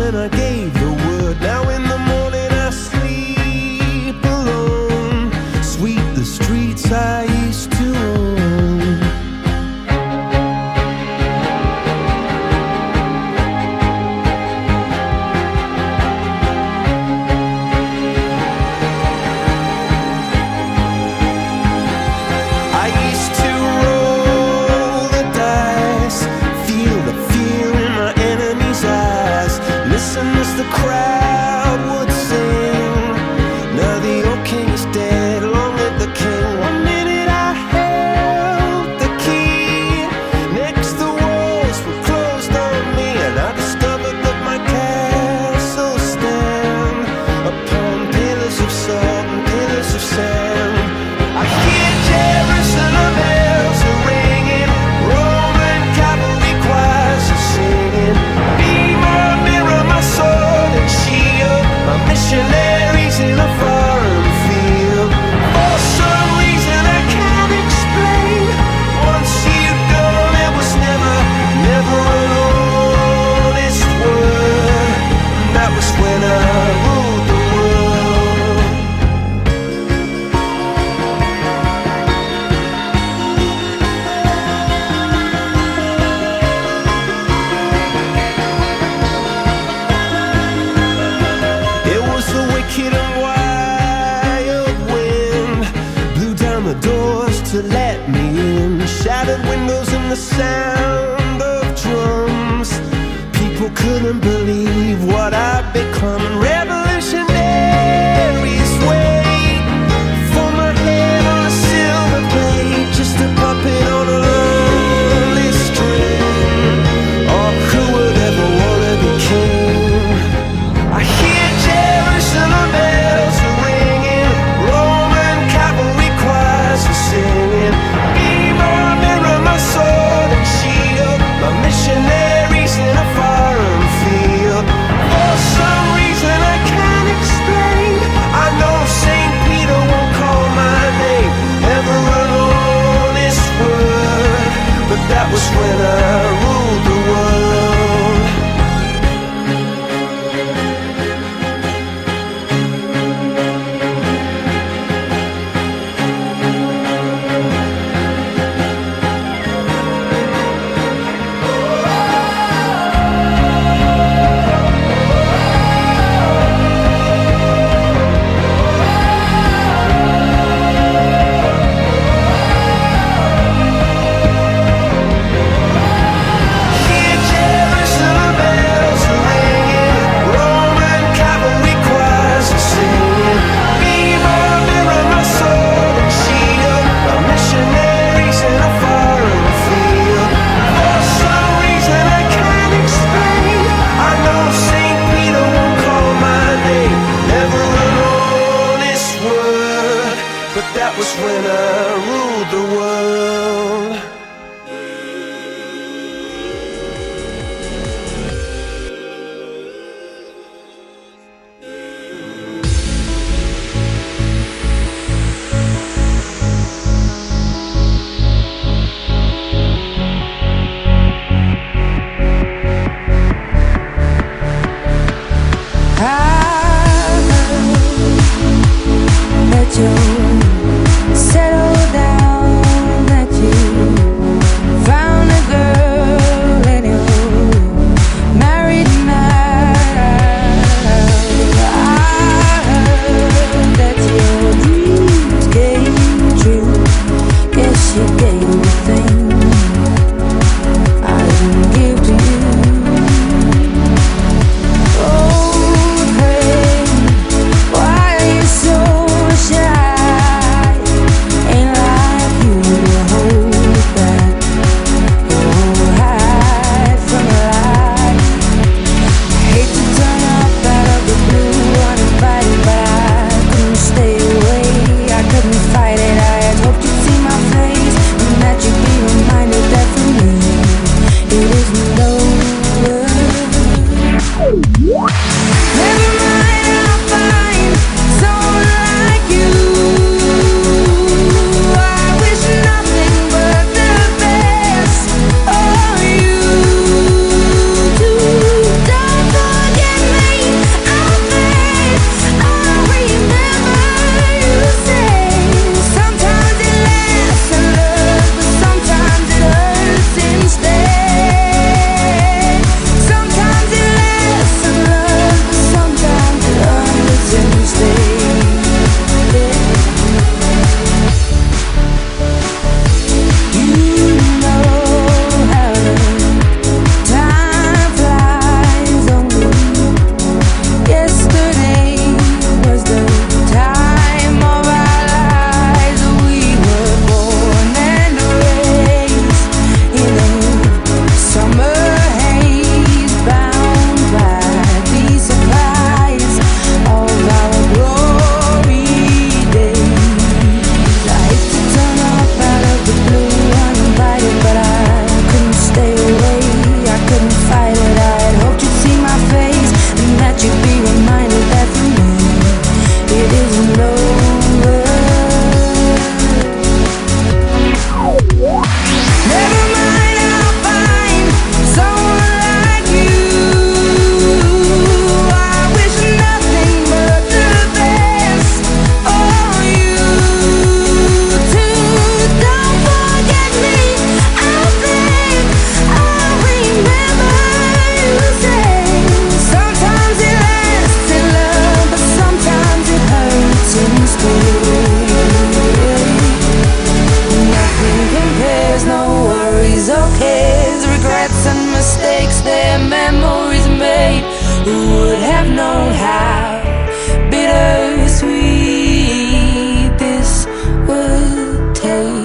when I gave the word. Now in the morning I sleep alone. Sweep the streets I used to own. I used to roll the dice, feel the fear in my enemy's eyes, listen as the crowd would sing. Now the old king is dead, long live the king. One minute I held the key, next the walls were closed on me, and I discovered that my castle stand upon pillars of salt and pillars of sand. I hear Jerusalem bells are ringing, Roman cavalry choirs are singing. Be my mirror, my sword and shield, my missionaries in a foreign field. For some reason I can't explain, once you've gone it was never, never an honest word. And that was when I ruled the world. It was the wicked and wild wind, blew down the doors to let me in, shattered windows and the sound of drums. People couldn't believe what I'd become. Revolutionaries wait for my head on a silver plate, just a puppet on a lonely string. Oh, who would ever wanna be king? I hear Jerusalem bells are ringing, Roman cavalry choirs are singing. Be my mirror, my sword and shield, my missionaries in a foreign field. For some reason I can't explain, I know St. Peter won't call my name, ever an honest word. Who would have known how bittersweet this would taste?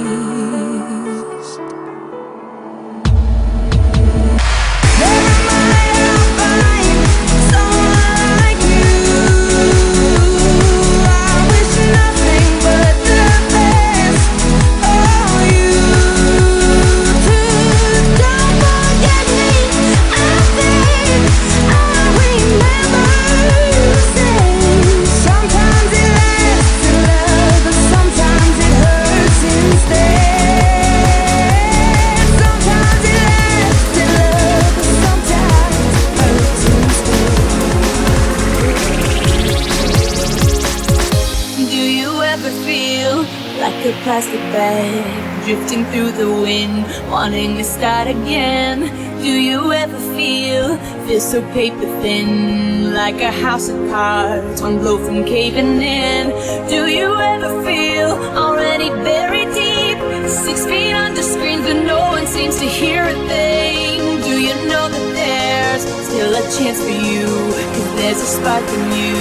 Like a plastic bag, drifting through the wind, wanting to start again. Do you ever feel so paper thin, like a house of cards, one blow from caving in? Do you ever feel already buried deep, 6 feet under screens but no one seems to hear a thing? Do you know that there's still a chance for you, 'cause there's a spark in you,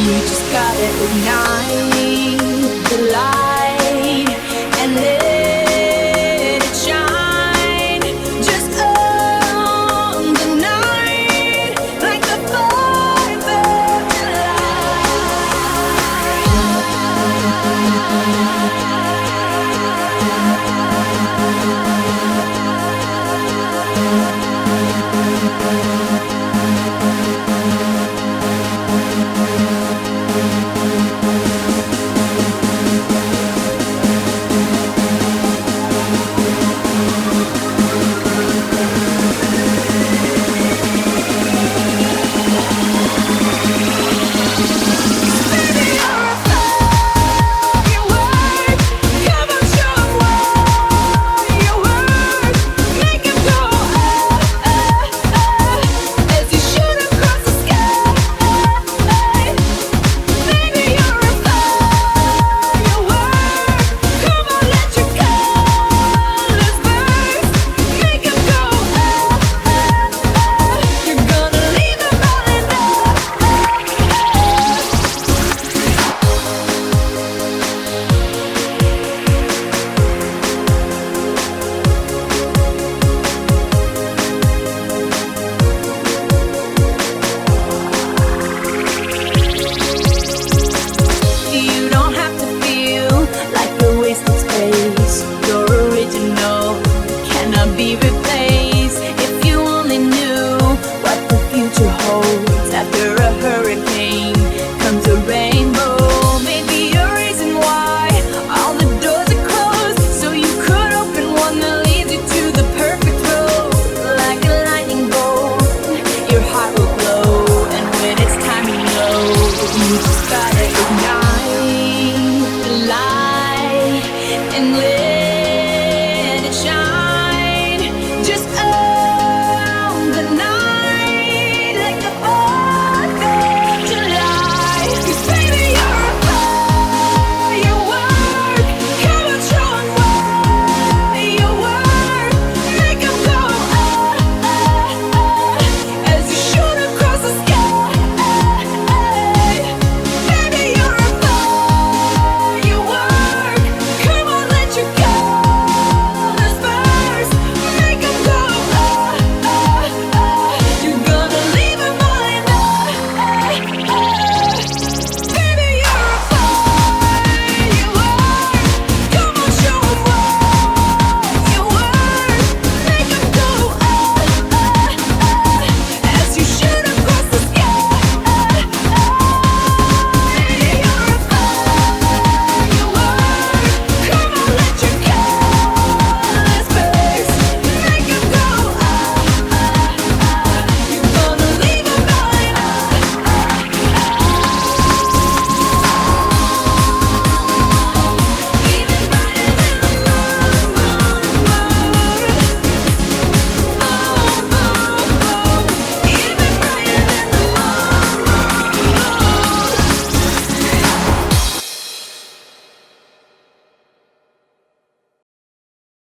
you just gotta ignite the light?